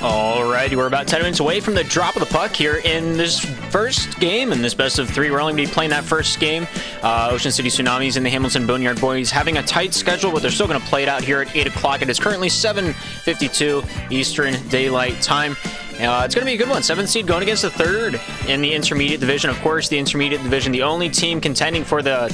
Alrighty, we're about 10 minutes away from the drop of the puck here in this first game in this best of three. We're only going to be playing that first game. Ocean City Tsunamis and the Hamilton Boneyardboyz having a tight schedule, but they're still going to play it out here at 8 o'clock. It is currently 7:52 Eastern Daylight Time. It's going to be a good one. 7th seed going against the 3rd in the intermediate division. Of course, the intermediate division, the only team contending for the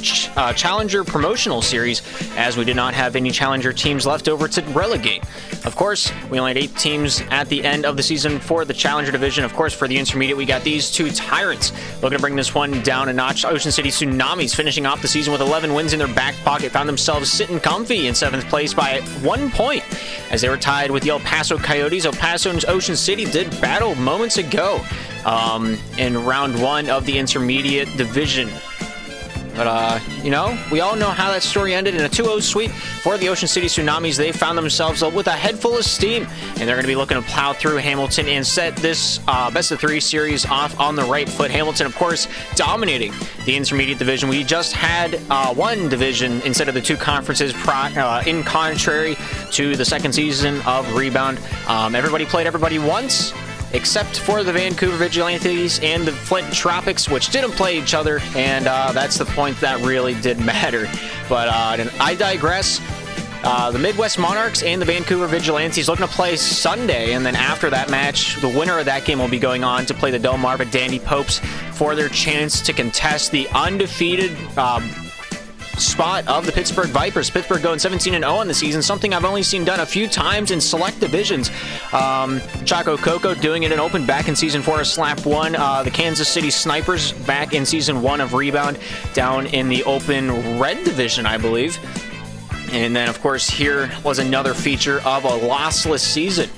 Challenger promotional series, as we did not have any Challenger teams left over to relegate. Of course, we only had 8 teams at the end of the season for the Challenger division. Of course, for the intermediate, we got these two tyrants looking to bring this one down a notch. Ocean City Tsunamis finishing off the season with 11 wins in their back pocket, found themselves sitting comfy in 7th place by 1 point as they were tied with the El Paso Coyotes. El Paso and Ocean City did battle moments ago in round 1 of the intermediate division. But, you know, we all know how that story ended in a 2-0 sweep for the Ocean City Tsunamis. They found themselves with a head full of steam, and they're going to be looking to plow through Hamilton and set this best of 3 series off on the right foot. Hamilton, of course, dominating the intermediate division. We just had one division instead of the 2 conferences in contrary to the 2nd season of Rebound. Everybody played everybody once, except for the Vancouver Vigilantes and the Flint Tropics, which didn't play each other, and that's the point that really did matter. But I digress. The Midwest Monarchs and the Vancouver Vigilantes looking to play Sunday, and then after that match, the winner of that game will be going on to play the Delmarva Dandy Popes for their chance to contest the undefeated spot of the Pittsburgh Vipers. Pittsburgh going 17-0 on the season, something I've only seen done a few times in select divisions. Chaco Coco doing it in open back in Season 4 of Slap 1. The Kansas City Snipers back in Season 1 of Rebound down in the open red division, I believe. And then, of course, here was another feature of a lossless season.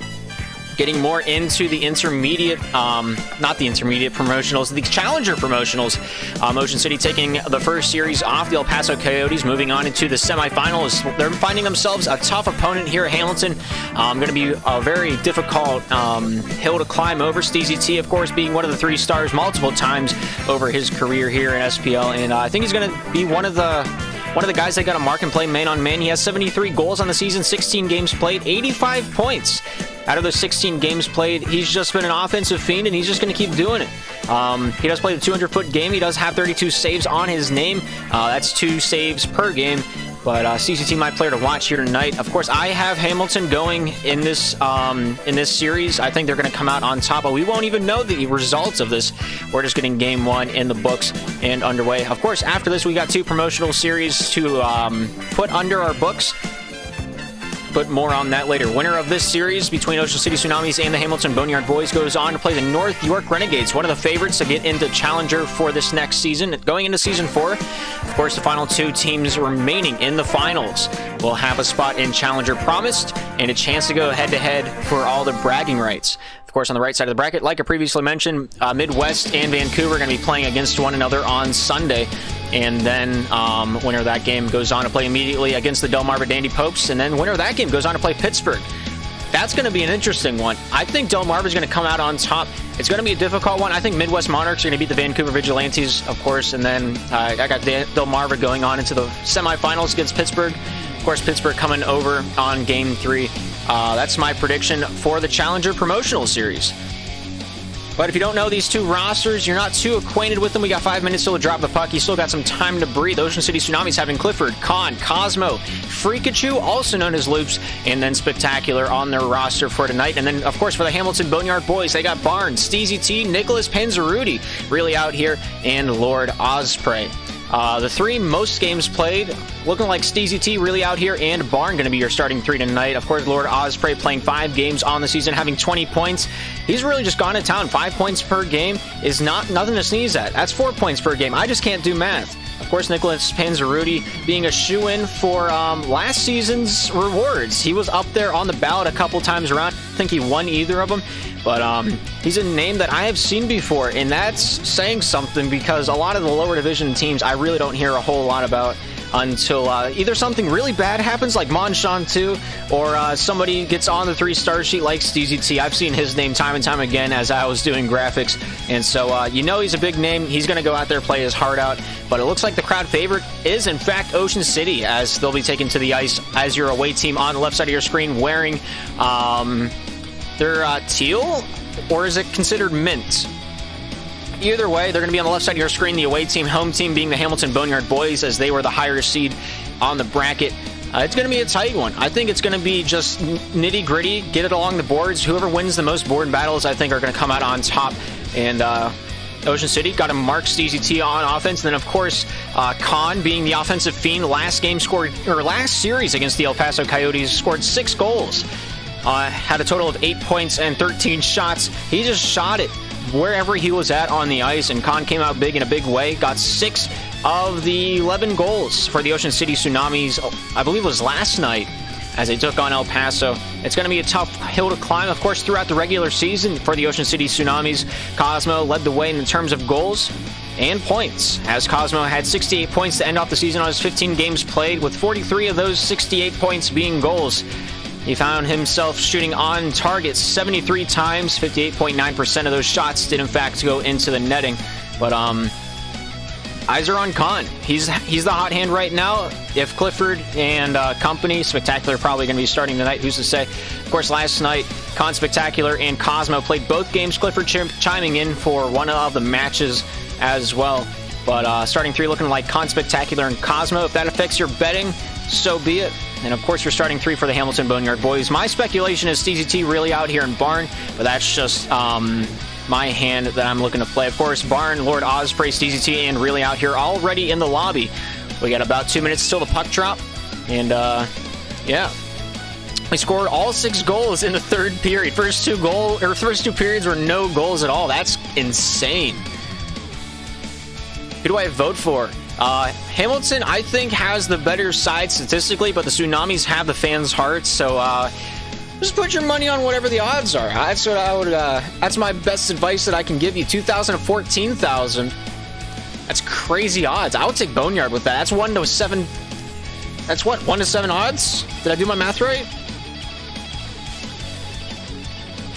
Getting more into the intermediate, not the intermediate promotionals, the Challenger promotionals. Ocean City taking the first series off the El Paso Coyotes, moving on into the semifinals. They're finding themselves a tough opponent here at Hamilton. Going to be a very difficult hill to climb over. Steezy T, of course, being one of the 3 stars multiple times over his career here in SPL, and I think he's going to be one of the guys that got a mark and play man-on-man. He has 73 goals on the season, 16 games played, 85 points. Out of those 16 games played, he's just been an offensive fiend, and he's just going to keep doing it. He does play the 200-foot game. He does have 32 saves on his name. That's 2 saves per game. But CCT, my player to watch here tonight. Of course, I have Hamilton going in this series. I think they're going to come out on top, but we won't even know the results of this. We're just getting game 1 in the books and underway. Of course, after this, we got 2 promotional series to put under our books. But more on that later. Winner of this series between Ocean City Tsunamis and the Hamilton Boneyardboyz goes on to play the North York Renegades, one of the favorites to get into Challenger for this next season. Going into Season 4, of course, the final 2 teams remaining in the finals will have a spot in Challenger promised and a chance to go head-to-head for all the bragging rights. Of course, on the right side of the bracket, like I previously mentioned, Midwest and Vancouver are going to be playing against one another on Sunday. And then winner of that game goes on to play immediately against the Delmarva Dandy Popes. And then winner of that game goes on to play Pittsburgh. That's going to be an interesting one. I think Delmarva is going to come out on top. It's going to be a difficult one. I think Midwest Monarchs are going to beat the Vancouver Vigilantes, of course. And then I got Delmarva going on into the semifinals against Pittsburgh. Of course, Pittsburgh coming over on Game 3. That's my prediction for the Challenger Promotional Series. But if you don't know these 2 rosters, you're not too acquainted with them, we got 5 minutes still to drop the puck. You still got some time to breathe. Ocean City Tsunamis having Clifford, Khan, Cosmo, Freakachu, also known as Loops, and then Spectacular on their roster for tonight. And then, of course, for the Hamilton Boneyardboyz, they got Barnes, Steezy T, Nicholas Panzeruti really out here, and Lord Osprey. The 3 most games played, looking like Steezy T really out here, and Barn going to be your starting 3 tonight. Of course, Lord Osprey playing 5 games on the season, having 20 points. He's really just gone to town. 5 points per game is nothing to sneeze at. That's 4 points per game. I just can't do math. Of course, Nicholas Panzeruti being a shoe-in for last season's rewards. He was up there on the ballot a couple times around. I think he won either of them. But he's a name that I have seen before, and that's saying something because a lot of the lower division teams I really don't hear a whole lot about until either something really bad happens like Monshan 2, or somebody gets on the 3-star sheet like Steezy T. I've seen his name time and time again as I was doing graphics, and so you know he's a big name. He's going to go out there, play his heart out, but it looks like the crowd favorite is in fact Ocean City, as they'll be taken to the ice as your away team on the left side of your screen wearing They're teal, or is it considered mint? Either way, they're going to be on the left side of your screen, the away team, home team being the Hamilton Boneyardboyz, as they were the higher seed on the bracket. It's going to be a tight one. I think it's going to be just nitty-gritty, get it along the boards. Whoever wins the most board battles, I think, are going to come out on top. And Ocean City got a Mark Steezy T on offense. And then, of course, Khan, being the offensive fiend, last series against the El Paso Coyotes, scored 6 goals. Had a total of 8 points and 13 shots. He just shot it wherever he was at on the ice, and Khan came out big in a big way. Got 6 of the 11 goals for the Ocean City Tsunamis, I believe it was last night, as they took on El Paso. It's going to be a tough hill to climb, of course, throughout the regular season for the Ocean City Tsunamis. Cosmo led the way in terms of goals and points, as Cosmo had 68 points to end off the season on his 15 games played, with 43 of those 68 points being goals. He found himself shooting on target 73 times. 58.9% of those shots did in fact go into the netting. But eyes are on Khan. He's the hot hand right now. If Clifford and company, Spectacular, probably going to be starting tonight. Who's to say? Of course, last night, Khan, Spectacular, and Cosmo played both games. Clifford chiming in for one of the matches as well. But starting 3 looking like Khan, Spectacular, and Cosmo. If that affects your betting, so be it. And of course, you're starting 3 for the Hamilton Boneyardboyz. My speculation is Steezy T really out here in Barn, but that's just my hand that I'm looking to play. Of course, Barn, Lord Osprey, Steezy T, and really out here already in the lobby. We got about 2 minutes till the puck drop, and yeah, we scored all 6 goals in the 3rd period. First two periods were no goals at all. That's insane. Who do I vote for? Hamilton, I think, has the better side statistically, but the Tsunamis have the fans' hearts, so just put your money on whatever the odds are. That's what I would, that's my best advice that I can give you. 2,000 to 14,000. That's crazy odds. I would take Boneyard with that. That's 1 to 7. That's what, 1 to 7 odds? Did I do my math right?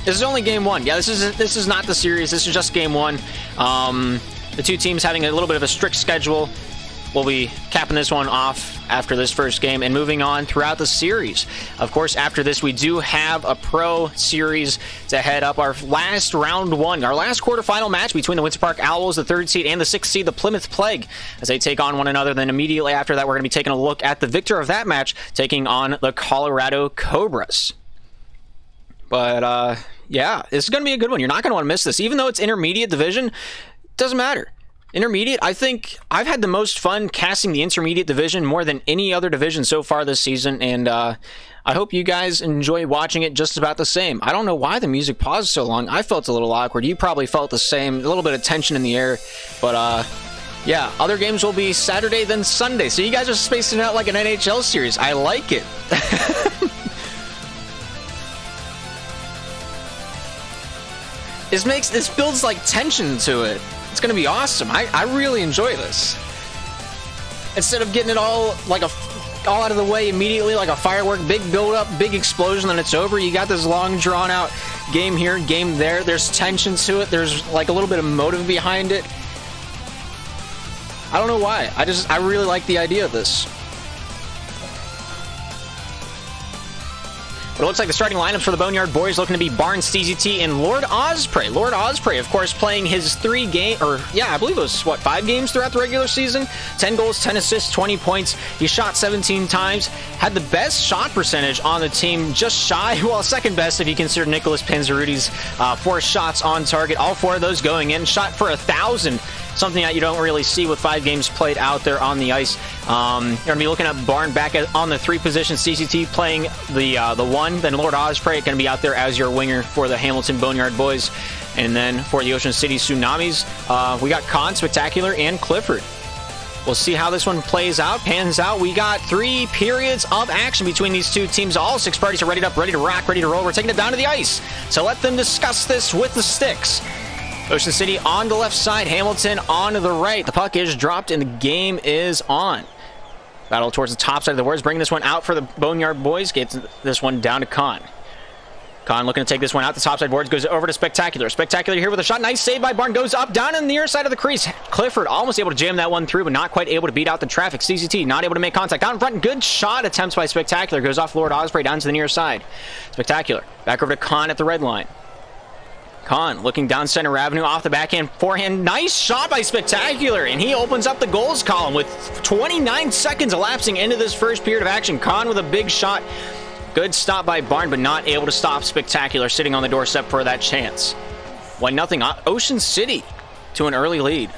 This is only game 1. Yeah, this is not the series. This is just game 1. The two teams having a little bit of a strict schedule. We'll be capping this one off after this first game and moving on throughout the series. Of course, after this, we do have a pro series to head up. Our last round 1, our last quarterfinal match between the Winter Park Owls, the 3rd seed, and the 6th seed, the Plymouth Plague, as they take on one another. Then immediately after that, we're going to be taking a look at the victor of that match, taking on the Colorado Cobras. But, yeah, this is going to be a good one. You're not going to want to miss this. Even though it's intermediate division, doesn't matter. Intermediate, I think I've had the most fun casting the intermediate division more than any other division so far this season, and I hope you guys enjoy watching it just about the same. I don't know why the music paused so long. I felt a little awkward. You probably felt the same. A little bit of tension in the air, but yeah, other games will be Saturday then Sunday, so you guys are spacing out like an NHL series. I like it. This builds like tension to it. It's going to be awesome. I really enjoy this. Instead of getting it all like all out of the way immediately like a firework, big build up, big explosion, then it's over. You got this long drawn out game here, game there. There's tension to it. There's like a little bit of motive behind it. I don't know why. I really like the idea of this. But it looks like the starting lineups for the Boneyardboyz looking to be Barnes, Steezy T, and Lord Osprey. Lord Osprey, of course, playing his 3 game, or yeah, I believe it was, what, 5 games throughout the regular season? 10 goals, 10 assists, 20 points. He shot 17 times, had the best shot percentage on the team, just shy, well, second best if you consider Nicholas Panzeruti's 4 shots on target. All 4 of those going in, shot for 1,000. Something that you don't really see with 5 games played out there on the ice. You're going to be looking at Barn back on the 3 position. CCT playing the 1. Then Lord Osprey going to be out there as your winger for the Hamilton Boneyardboyz. And then for the Ocean City Tsunamis, we got Khan, Spectacular, and Clifford. We'll see how this one plays out, pans out. We got 3 periods of action between these two teams. All 6 parties are ready up, ready to rock, ready to roll. We're taking it down to the ice to let them discuss this with the sticks. Ocean City on the left side, Hamilton on the right. The puck is dropped and the game is on. Battle towards the top side of the boards, bringing this one out for the Boneyardboyz. Gets this one down to Khan. Khan looking to take this one out. The top side boards goes over to Spectacular. Spectacular here with a shot. Nice save by Barn. Goes up, down on the near side of the crease. Clifford almost able to jam that one through, but not quite able to beat out the traffic. CZT not able to make contact. Down in front, good shot attempts by Spectacular. Goes off Lord Osprey down to the near side. Spectacular back over to Khan at the red line. Khan looking down center avenue off the backhand forehand. Nice shot by Spectacular, and he opens up the goals column with 29 seconds elapsing into this first period of action. Khan with a big shot. Good stop by Barn, but not able to stop Spectacular, sitting on the doorstep for that chance. 1-0 Ocean City to an early lead.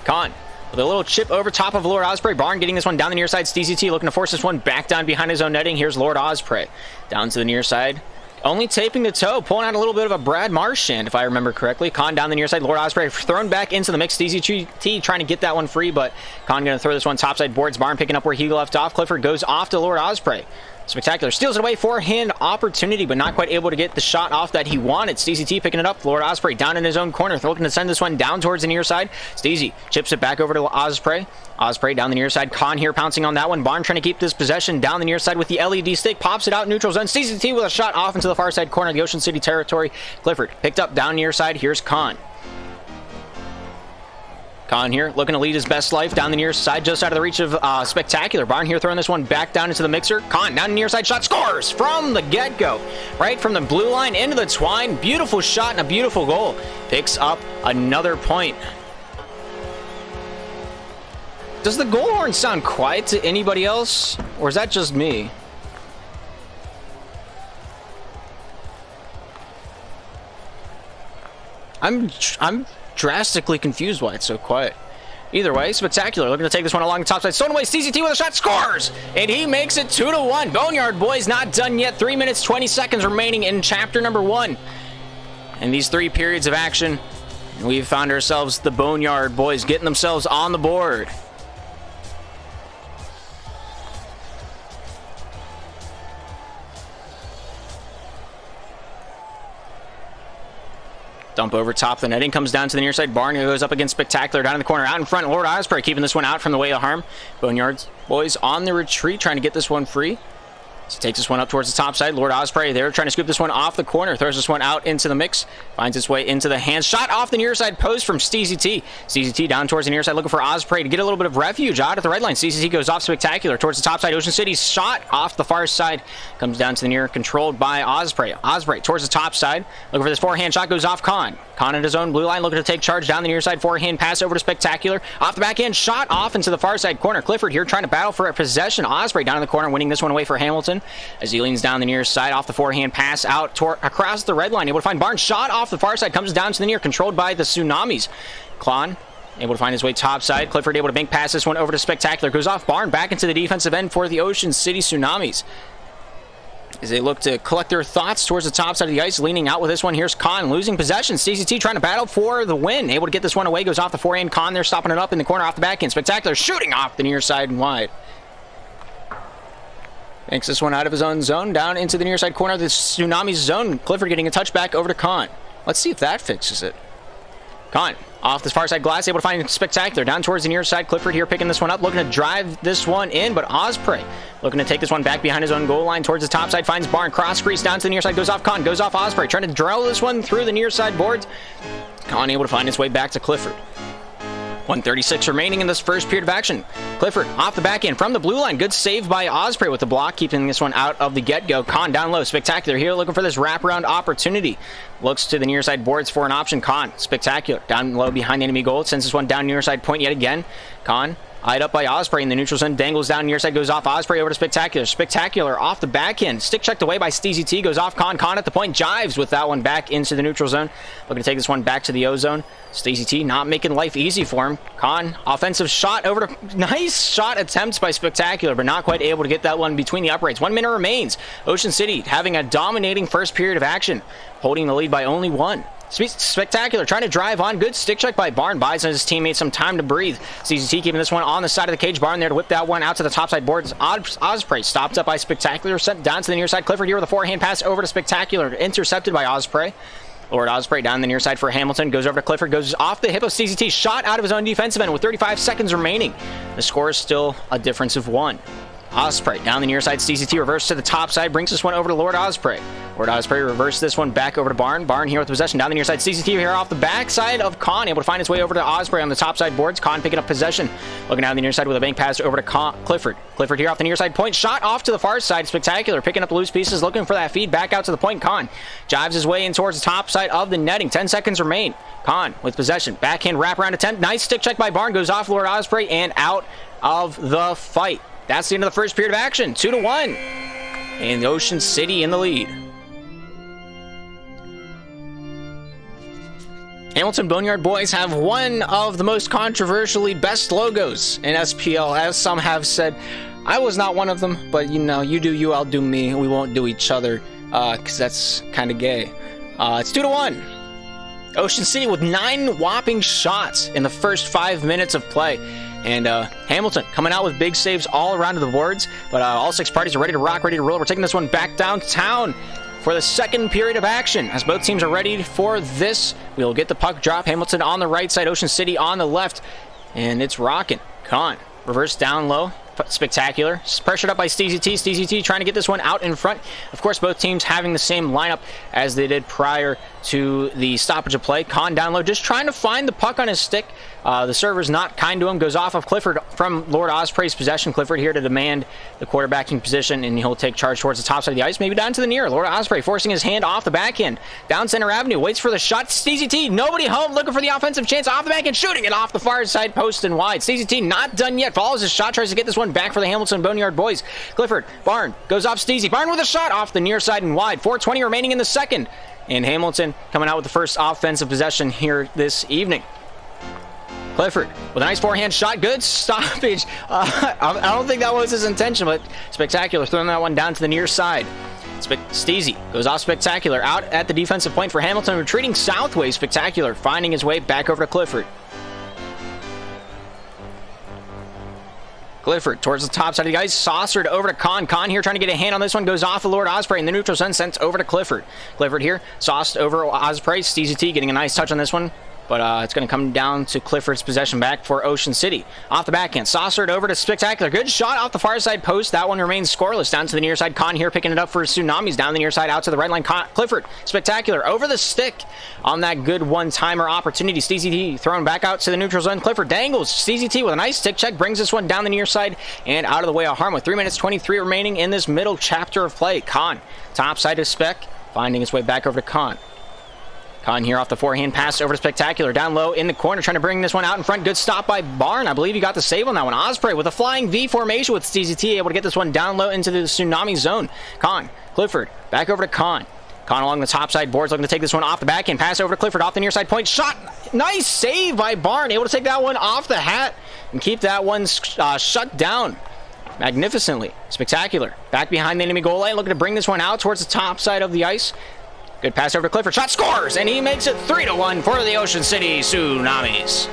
Khan with a little chip over top of Lord Osprey. Barn getting this one down the near side. STZT looking to force this one back down behind his own netting. Here's Lord Osprey down to the near side. Only taping the toe, pulling out a little bit of a Brad Marchand, if I remember correctly. Khan down the near side. Lord Osprey thrown back into the mix. DZT trying to get that one free, but Khan going to throw this one topside boards. Barn picking up where he left off. Clifford goes off to Lord Osprey. Spectacular steals it away. Forehand opportunity, but not quite able to get the shot off that he wanted. STZT picking it up. Lord Osprey down in his own corner. Looking to send this one down towards the near side. Steezy chips it back over to Osprey. Osprey down the near side. Khan here pouncing on that one. Barn trying to keep this possession down the near side with the LED stick. Pops it out neutral zone. STZT with a shot off into the far side corner of the Ocean City territory. Clifford picked up down near side. Here's Khan. Khan here looking to lead his best life down the near side, just out of the reach of Spectacular. Barn here throwing this one back down into the mixer. Khan down the near side shot, scores from the get-go. Right from the blue line into the twine. Beautiful shot and a beautiful goal. Picks up another point. Does the goal horn sound quiet to anybody else? Or is that just me? I'm drastically confused why it's so quiet. Either way, Spectacular looking to take this one along the top side. Stoneway, CZT with a shot, scores! And he makes it 2-1. Boneyardboyz not done yet. 3 minutes, 20 seconds remaining in chapter number 1. And these 3 periods of action, we've found ourselves the Boneyardboyz getting themselves on the board. Dump over top. The netting comes down to the near side. Barn goes up against Spectacular down in the corner. Out in front, Lord Osprey keeping this one out from the way of harm. Boneyardboyz on the retreat, trying to get this one free. So takes this one up towards the top side. Lord Osprey there trying to scoop this one off the corner. Throws this one out into the mix. Finds its way into the hands. Shot off the near side post from STZT. STZT down towards the near side looking for Osprey to get a little bit of refuge out at the red line. STZT goes off Spectacular towards the top side. Ocean City's shot off the far side. Comes down to the near, controlled by Osprey. Osprey towards the top side. Looking for this forehand shot. Goes off Khan. Khan at his own blue line looking to take charge down the near side. Forehand pass over to Spectacular. Off the back end. Shot off into the far side corner. Clifford here trying to battle for a possession. Osprey down in the corner winning this one away for Hamilton as he leans down the near side off the forehand pass out across the red line. Able to find Barnes. Shot off the far side. Comes down to the near. Controlled by the Tsunamis. Klon able to find his way top side. Clifford able to bank pass this one over to Spectacular. Goes off Barn back into the defensive end for the Ocean City Tsunamis as they look to collect their thoughts towards the top side of the ice. Leaning out with this one. Here's Khan losing possession. CZT trying to battle for the win. Able to get this one away. Goes off the forehand. Khan there stopping it up in the corner off the back end. Spectacular shooting off the near side and wide. Banks this one out of his own zone down into the near side corner of the Tsunami's zone. Clifford getting a touchback over to Khan. Let's see if that fixes it. Khan off this far side glass, able to find Spectacular down towards the near side. Clifford here picking this one up, looking to drive this one in, but Osprey looking to take this one back behind his own goal line towards the top side. Finds Barn, cross crease down to the near side, goes off Khan, goes off Osprey, trying to drill this one through the near side boards. Khan able to find his way back to Clifford. 1:36 remaining in this first period of action. Clifford off the back end from the blue line. Good save by Osprey with the block, keeping this one out of the get-go. Khan down low. Spectacular here looking for this wraparound opportunity. Looks to the near side boards for an option. Khan, Spectacular down low behind the enemy goal. Sends this one down near side point yet again. Khan eyed up by Osprey in the neutral zone. Dangles down near side. Goes off Osprey over to Spectacular. Spectacular off the back end. Stick checked away by STZT. Goes off Khan. Khan at the point. Jives with that one back into the neutral zone. Looking to take this one back to the O zone. STZT not making life easy for him. Khan, offensive shot over to... Nice shot attempts by Spectacular, but not quite able to get that one between the uprights. 1 minute remains. Ocean City having a dominating first period of action. Holding the lead by only 1. Spectacular trying to drive on. Good stick check by Barn. Buys his teammates some time to breathe. CZT keeping this one on the side of the cage. Barn there to whip that one out to the top side boards. Osprey stopped up by Spectacular. Sent down to the near side. Clifford here with a forehand pass over to Spectacular. Intercepted by Osprey. Lord Osprey down the near side for Hamilton. Goes over to Clifford. Goes off the hip of CZT. Shot out of his own defensive end with 35 seconds remaining. The score is still a difference of 1. Osprey down the near side. CZT reverse to the top side. Brings this one over to Lord Osprey. Lord Osprey reverse this one back over to Barn. Barn here with possession down the near side. CZT here off the back side of Khan. Able to find his way over to Osprey on the top side boards. Khan picking up possession. Looking down the near side with a bank pass over to Clifford. Clifford here off the near side. Point shot off to the far side. Spectacular. Picking up the loose pieces. Looking for that feed back out to the point. Khan jives his way in towards the top side of the netting. 10 seconds remain. Khan with possession. Backhand wrap around attempt. Nice stick check by Barn. Goes off Lord Osprey and out of the fight. That's the end of the first period of action. 2-1. And Ocean City in the lead. Hamilton Boneyardboyz have one of the most controversially best logos in SPL, as some have said. I was not one of them, but you know, you do you, I'll do me. We won't do each other, because that's kind of gay. It's 2-1. Ocean City with 9 whopping shots in the first 5 minutes of play. And Hamilton coming out with big saves all around the boards. But all 6 parties are ready to rock, ready to roll. We're taking this one back downtown for the second period of action. As both teams are ready for this, we'll get the puck drop. Hamilton on the right side, Ocean City on the left. And it's rocking. Khan, reverse down low. Spectacular. Pressured up by SteezyT. SteezyT trying to get this one out in front. Of course, both teams having the same lineup as they did prior to the stoppage of play. Khan down low, just trying to find the puck on his stick. The server's not kind to him. Goes off of Clifford from Lord Osprey's possession. Clifford here to demand the quarterbacking position, and he'll take charge towards the top side of the ice, maybe down to the near. Lord Osprey forcing his hand off the backhand. Down center avenue, waits for the shot. SteezyT, nobody home, looking for the offensive chance off the backhand, shooting it off the far side post and wide. SteezyT not done yet. Follows his shot, tries to get this one back for the Hamilton Boneyardboyz. Clifford, Barn, goes off Steezy. Barn with a shot off the near side and wide. 4:20 remaining in the second. And Hamilton coming out with the first offensive possession here this evening. Clifford with a nice forehand shot. Good stoppage. I don't think that was his intention, but Spectacular throwing that one down to the near side. Steezy goes off Spectacular out at the defensive point for Hamilton, retreating southways. Spectacular finding his way back over to Clifford. Clifford towards the top side of the ice, saucered over to Khan. Khan here trying to get a hand on this one, goes off the Lord Osprey in the neutral zone, sent over to Clifford. Clifford here, sauced over Osprey. SteezyT getting a nice touch on this one, but it's going to come down to Clifford's possession back for Ocean City. Off the backhand, saucered over to Spectacular. Good shot off the far side post. That one remains scoreless. Down to the near side. Khan here picking it up for Tsunamis. Down the near side, out to the right line. Clifford, Spectacular over the stick on that good one-timer opportunity. SteezyT thrown back out to the neutral zone. Clifford dangles. SteezyT with a nice stick check, brings this one down the near side and out of the way of harm with 3 minutes 23 remaining in this middle chapter of play. Khan, top side of Spec, finding his way back over to Khan. Khan here off the forehand pass over to Spectacular. Down low in the corner, trying to bring this one out in front. Good stop by Barn. I believe he got the save on that one. Osprey with a flying V formation with SteezyT, able to get this one down low into the Tsunami zone. Khan, Clifford, back over to Khan. Khan along the top side boards, looking to take this one off the backhand. Pass over to Clifford off the near side point. Shot. Nice save by Barn. Able to take that one off the hat and keep that one shut down magnificently. Spectacular. Back behind the enemy goal line, looking to bring this one out towards the top side of the ice. Good pass over to Clifford. Shot scores, and he makes it 3-1 for the Ocean City Tsunamis.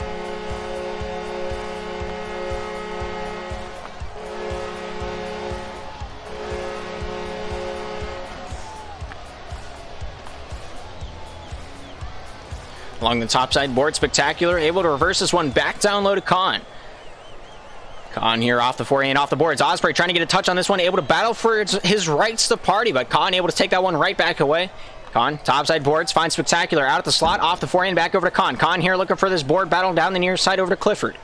Along the top side board, Spectacular able to reverse this one back down low to Khan. Khan here off the forehand, off the boards. Osprey trying to get a touch on this one, able to battle for his rights to party, but Khan able to take that one right back away. Khan, topside boards, finds Spectacular out at the slot, off the forehand, back over to Khan. Khan here looking for this board battle down the near side over to Clifford.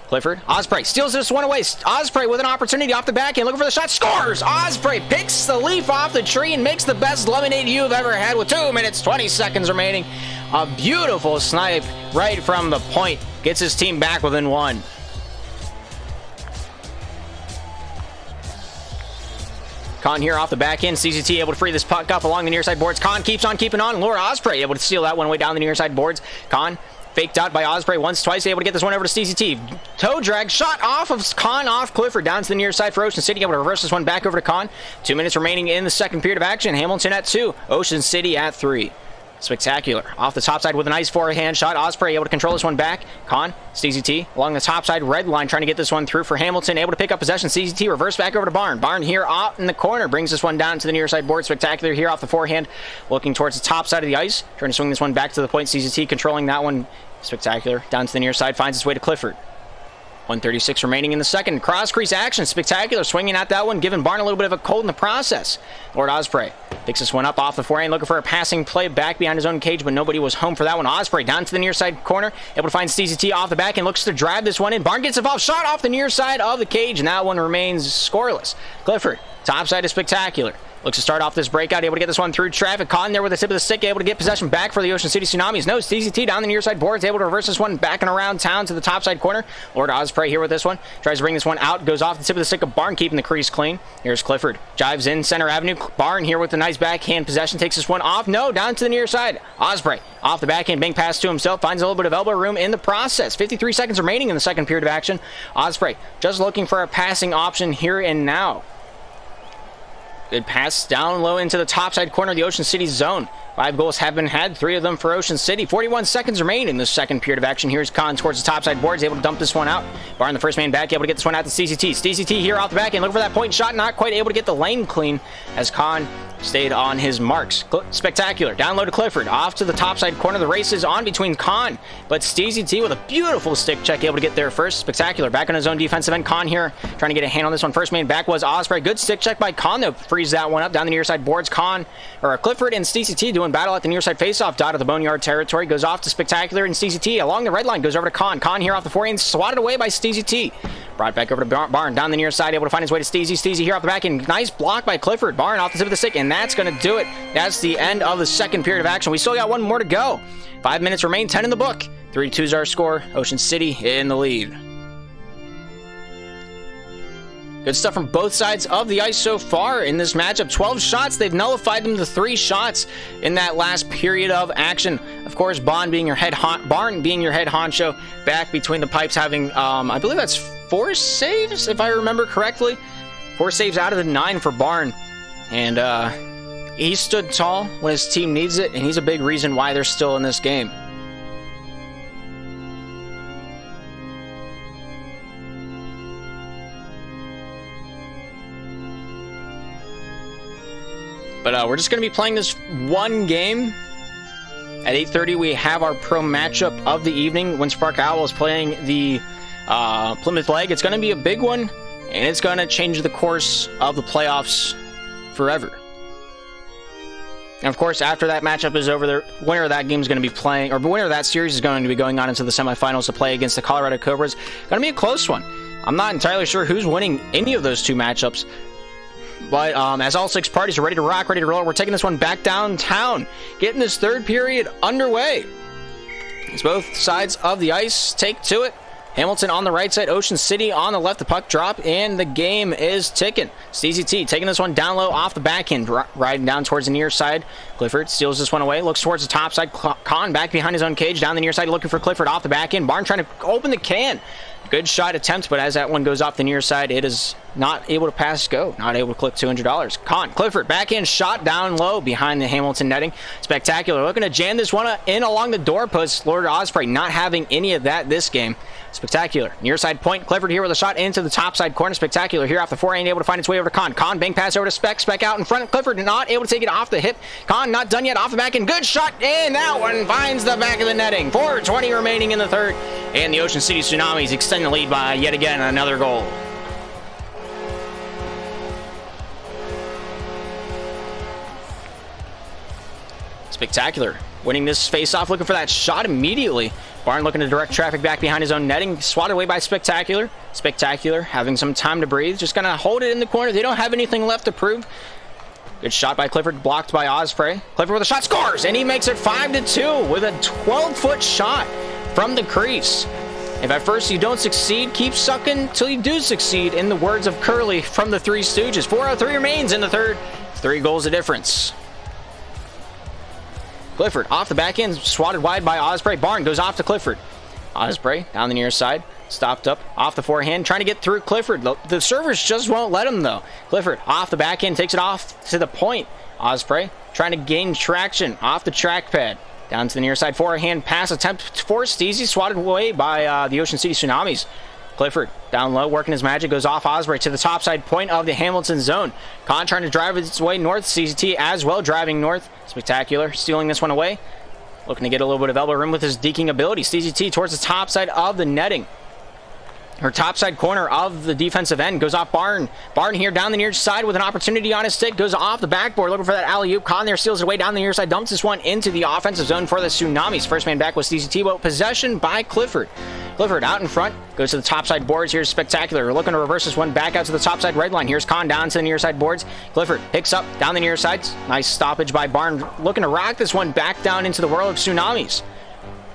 Clifford, Osprey steals this one away. Osprey with an opportunity off the backhand, looking for the shot, scores! Osprey picks the leaf off the tree and makes the best lemonade you've ever had with 2 minutes, 20 seconds remaining. A beautiful snipe right from the point. Gets his team back within 1. Khan here off the back end. CZT able to free this puck up along the near side boards. Khan keeps on keeping on. Lord Osprey able to steal that one way down the near side boards. Khan faked out by Osprey once, twice. Able to get this one over to CZT. Toe drag. Shot off of Khan off Clifford down to the near side for Ocean City. Able to reverse this one back over to Khan. 2 minutes remaining in the second period of action. Hamilton at 2. Ocean City at 3. Spectacular. Off the top side with a nice forehand shot. Osprey able to control this one back. Khan, SteezyT along the top side, red line, trying to get this one through for Hamilton. Able to pick up possession. SteezyT reverse back over to Barn. Barn here out in the corner. Brings this one down to the near side board. Spectacular here off the forehand. Looking towards the top side of the ice. Trying to swing this one back to the point. SteezyT controlling that one. Spectacular. Down to the near side. Finds its way to Clifford. 1:36 remaining in the second. Cross crease action. Spectacular swinging at that one, giving Barn a little bit of a cold in the process. Lord Ospreay picks this one up off the forehand, looking for a passing play back behind his own cage, but nobody was home for that one. Ospreay down to the near side corner, able to find CZT off the back and looks to drive this one in. Barn gets involved, shot off the near side of the cage, and that one remains scoreless. Clifford, top side is Spectacular. Looks to start off this breakout, able to get this one through traffic. Caught in there with the tip of the stick, able to get possession back for the Ocean City Tsunamis. No, CZT down the near side boards, able to reverse this one back and around town to the top side corner. Lord Ospreay here with this one. Tries to bring this one out, goes off the tip of the stick of Barn, keeping the crease clean. Here's Clifford. Jives in Center Avenue. Barn here with the nice backhand possession, takes this one off. No, down to the near side. Ospreay off the backhand, bank pass to himself, finds a little bit of elbow room in the process. 53 seconds remaining in the second period of action. Ospreay just looking for a passing option here and now. Good pass down low into the top side corner of the Ocean City zone. 5 goals have been had, 3 of them for Ocean City. 41 seconds remain in the second period of action. Here's Khan towards the top side boards, able to dump this one out. Barn, the first man back, able to get this one out to CZT. CZT here off the back and looking for that point shot, not quite able to get the lane clean as Khan stayed on his marks. Spectacular. Down low to Clifford. Off to the top side corner. The race is on between Khan, but CZT with a beautiful stick check, able to get there first. Spectacular. Back on his own defensive end. Khan here trying to get a hand on this one. First man back was Ospreay. Good stick check by Khan, though. Frees that one up down the near side boards. Clifford and CZT doing battle at the near side faceoff dot of the Boneyard territory. Goes off to Spectacular and CZT. Along the red line goes over to Khan. Khan here off the forehand, swatted away by CZT. Brought back over to Barn down the near side, able to find his way to Steezy. Steezy here off the back, and nice block by Clifford. Barn off the tip of the stick, and that's going to do it. That's the end of the second period of action. We still got one more to go. 5 minutes remain, 10 in the book. 3-2 is our score. Ocean City in the lead. Good stuff from both sides of the ice so far in this matchup. 12 shots. They've nullified them to 3 shots in that last period of action. Of course, Barn being your head honcho, back between the pipes, having, I believe that's 4 saves, if I remember correctly. 4 saves out of the 9 for Barn. And he stood tall when his team needs it, and he's a big reason why they're still in this game. But we're just going to be playing this one game. At 8:30, we have our pro matchup of the evening. Windsor Park Owl is playing the Plymouth Leg. It's going to be a big one, and it's going to change the course of the playoffs forever. And of course, after that matchup is over, the winner of that game is going to be playing, or the winner of that series is going to be going on into the semifinals to play against the Colorado Cobras. Going to be a close one. I'm not entirely sure who's winning any of those 2 matchups. But as all 6 parties are ready to rock, ready to roll, we're taking this one back downtown, getting this third period underway. As both sides of the ice take to it. Hamilton on the right side, Ocean City on the left. The puck drop, and the game is ticking. Steezy T taking this one down low off the backhand, riding down towards the near side. Clifford steals this one away, looks towards the top side. Khan back behind his own cage, down the near side, looking for Clifford off the backhand. Barn trying to open the can. Good shot attempt, but as that one goes off the near side, it is not able to pass go. Not able to clip $200. Clifford, backhand shot down low behind the Hamilton netting. Spectacular. Looking to jam this one in along the doorpost. Lord Ospreay not having any of that this game. Spectacular. Near side point. Clifford here with a shot into the top side corner. Spectacular here off the forehand, able to find its way over to Khan. Khan, bank pass over to Spec. Spec out in front. Clifford not able to take it off the hip. Khan not done yet off the back, and good shot, and that one finds the back of the netting. 4:20 remaining in the third, and the Ocean City Tsunamis extend the lead by yet again another goal. Spectacular. Winning this face-off, looking for that shot immediately. Barn looking to direct traffic back behind his own netting. Swatted away by Spectacular. Spectacular having some time to breathe. Just going to hold it in the corner. They don't have anything left to prove. Good shot by Clifford, blocked by Ospreay. Clifford with a shot, scores! And he makes it 5-2 with a 12-foot shot from the crease. If at first you don't succeed, keep sucking till you do succeed, in the words of Curly from the Three Stooges. 4:03 remains in the third. 3 goals of difference. Clifford off the back end, swatted wide by Ospreay. Barn goes off to Clifford. Ospreay down the near side, stopped up off the forehand, trying to get through Clifford. The servers just won't let him though. Clifford off the back end, takes it off to the point. Ospreay trying to gain traction off the trackpad. Down to the near side, forehand pass attempt for Steezy, swatted away by the Ocean City Tsunamis. Clifford down low, working his magic, goes off Ospreay to the top side point of the Hamilton zone. Khan trying to drive its way north. CZT as well driving north. Spectacular, stealing this one away. Looking to get a little bit of elbow room with his deking ability. CZT towards the top side of the netting. Her topside corner of the defensive end goes off Barn. Barn here down the near side with an opportunity on his stick. Goes off the backboard looking for that alley-oop. Con there steals it away down the near side. Dumps this one into the offensive zone for the Tsunamis. First man back was DCT, but possession by Clifford. Clifford out in front. Goes to the topside boards. Here's Spectacular. We're looking to reverse this one back out to the topside red line. Here's Con down to the near side boards. Clifford picks up down the near sides. Nice stoppage by Barn. Looking to rock this one back down into the world of Tsunamis.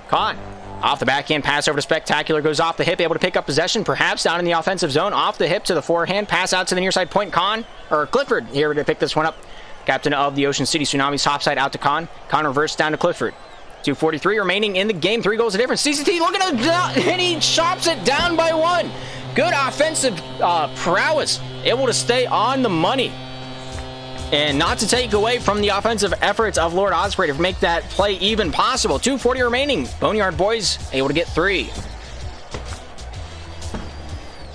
Con. Off the backhand pass over to Spectacular, goes off the hip, able to pick up possession, perhaps down in the offensive zone, off the hip to the forehand, pass out to the near side point. Clifford here to pick this one up. Captain of the Ocean City Tsunamis, topside out to Con. Con reverse down to Clifford. 2:43 remaining in the game, 3 goals of difference. CCT looking to, and he chops it down by 1. Good offensive prowess, able to stay on the money. And not to take away from the offensive efforts of Lord Osprey to make that play even possible. 2:40 remaining. Boneyardboyz able to get 3.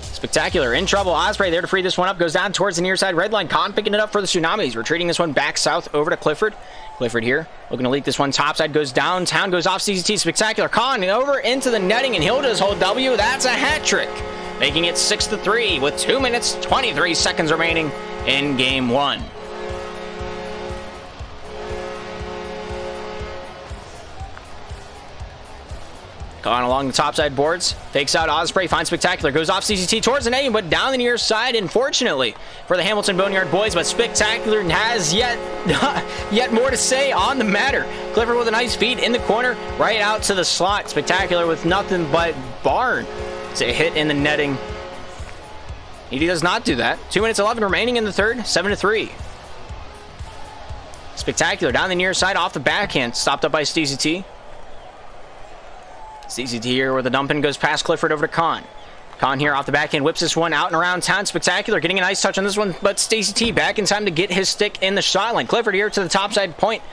Spectacular in trouble. Osprey there to free this one up. Goes down towards the near side red line. Con picking it up for the Tsunamis. Retreating this one back south over to Clifford. Clifford here looking to leak this one topside. Goes downtown. Goes off CCT. Spectacular. Con over into the netting and he'll just hold W. That's a hat trick. Making it 6-3 with 2 minutes 23 seconds remaining in game 1. Con along the topside boards, fakes out Osprey, finds Spectacular, goes off CCT towards the netting, but down the near side, unfortunately, for the Hamilton Boneyardboyz, but Spectacular has yet more to say on the matter. Clifford with a nice feed in the corner, right out to the slot. Spectacular with nothing but Barn to hit in the netting. He does not do that. 2 minutes 11 remaining in the third, 7-3. Spectacular down the near side, off the backhand, stopped up by CCT. CCT here where the dumping goes past Clifford over to Con. Con here off the backhand, whips this one out and around town. Spectacular getting a nice touch on this one, but Stacey T back in time to get his stick in the shot line. Clifford here to the topside point.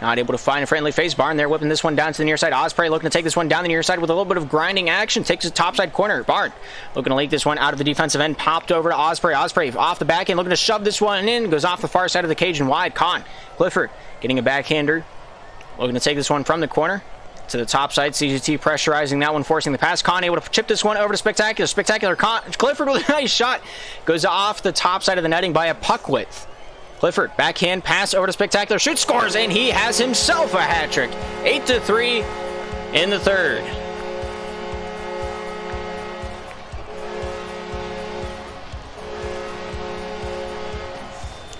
Not able to find a friendly face. Barn there whipping this one down to the near side. Osprey looking to take this one down the near side with a little bit of grinding action. Takes the topside corner. Barn looking to leak this one out of the defensive end. Popped over to Osprey. Osprey off the backhand looking to shove this one in. Goes off the far side of the cage and wide. Con. Clifford getting a backhander. Looking to take this one from the corner to the top side. CGT pressurizing that one, forcing the pass. Con able to chip this one over to Spectacular. Spectacular. Clifford with a nice shot. Goes off the top side of the netting by a puck width. Clifford, backhand pass over to Spectacular. Shoots, scores, and he has himself a hat trick. 8-3 in the third.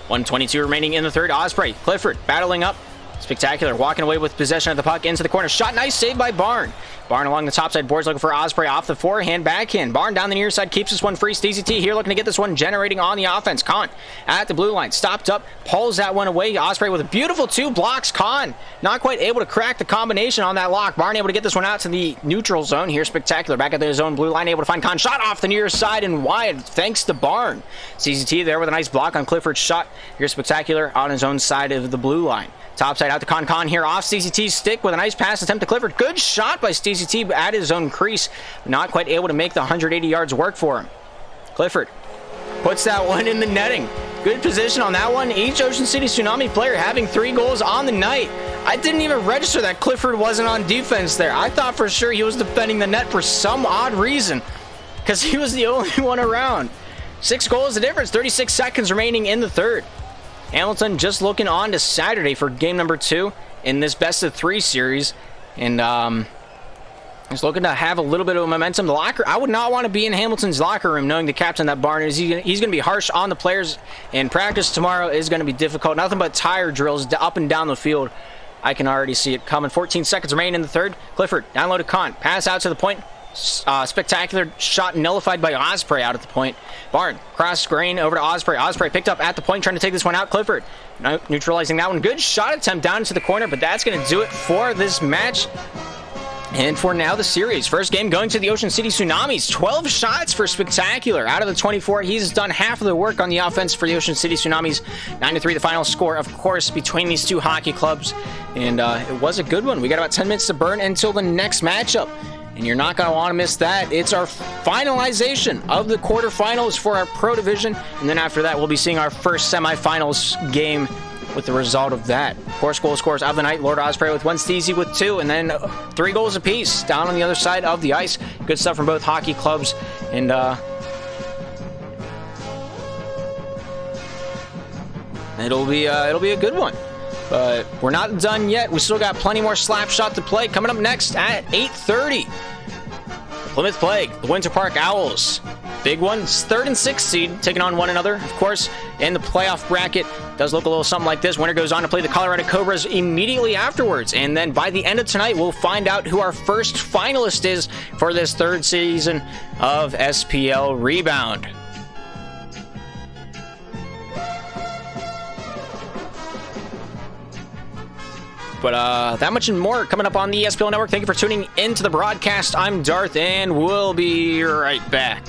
.122 remaining in the third. Osprey, Clifford battling up. Spectacular walking away with possession of the puck into the corner. Shot, nice save by Barn. Barn along the topside boards looking for Osprey off the forehand backhand. Barn down the near side keeps this one free. DCT here looking to get this one generating on the offense. Con at the blue line, stopped up, pulls that one away. Osprey with a beautiful 2 blocks. Con not quite able to crack the combination on that lock. Barn able to get this one out to the neutral zone. Here Spectacular back at the zone blue line, able to find Con. Shot off the near side and wide thanks to Barn. CCT there with a nice block on Clifford's shot. Here's Spectacular on his own side of the blue line. Topside out to Con. Con here off CCT's stick with a nice pass attempt to Clifford. Good shot by CCT at his own crease. Not quite able to make the 180 yards work for him. Clifford puts that one in the netting. Good position on that one. Each Ocean City Tsunami player having 3 goals on the night. I didn't even register that Clifford wasn't on defense there. I thought for sure he was defending the net for some odd reason because he was the only one around. 6 goals the difference. 36 seconds remaining in the third. Hamilton just looking on to Saturday for game number 2 in this best of 3 series, and just looking to have a little bit of momentum. The locker, I would not want to be in Hamilton's locker room knowing the captain that Barn is. He's going to be harsh on the players, and practice tomorrow is going to be difficult. Nothing but tire drills up and down the field. I can already see it coming. 14 seconds remain in the third. Clifford down low to Con, pass out to the point. Spectacular shot nullified by Osprey out at the point. Barn cross screen over to Osprey. Osprey picked up at the point trying to take this one out. Clifford neutralizing that one. Good shot attempt down into the corner, but that's going to do it for this match and for now the series. First game going to the Ocean City Tsunamis. 12 shots for Spectacular out of the 24. He's done half of the work on the offense for the Ocean City Tsunamis. 9-3 the final score, of course, between these 2 hockey clubs, and it was a good one. We got about 10 minutes to burn until the next matchup, and you're not going to want to miss that. It's our finalization of the quarterfinals for our Pro Division, and then after that, we'll be seeing our first semifinals game with the result of that. Of course, goal scorers of the night, Lord Osprey with 1, Steezy with 2, and then 3 goals apiece down on the other side of the ice. Good stuff from both hockey clubs, and it'll be a good one. But we're not done yet. We still got plenty more Slapshot to play. Coming up next at 8:30, Plymouth Plague, the Winter Park Owls. Big one, 3rd and 6th seed, taking on one another. Of course, in the playoff bracket, does look a little something like this. Winner goes on to play the Colorado Cobras immediately afterwards. And then by the end of tonight, we'll find out who our first finalist is for this 3rd season of SPL Rebound. But that much and more coming up on the SPL Network. Thank you for tuning into the broadcast. I'm Darth, and we'll be right back.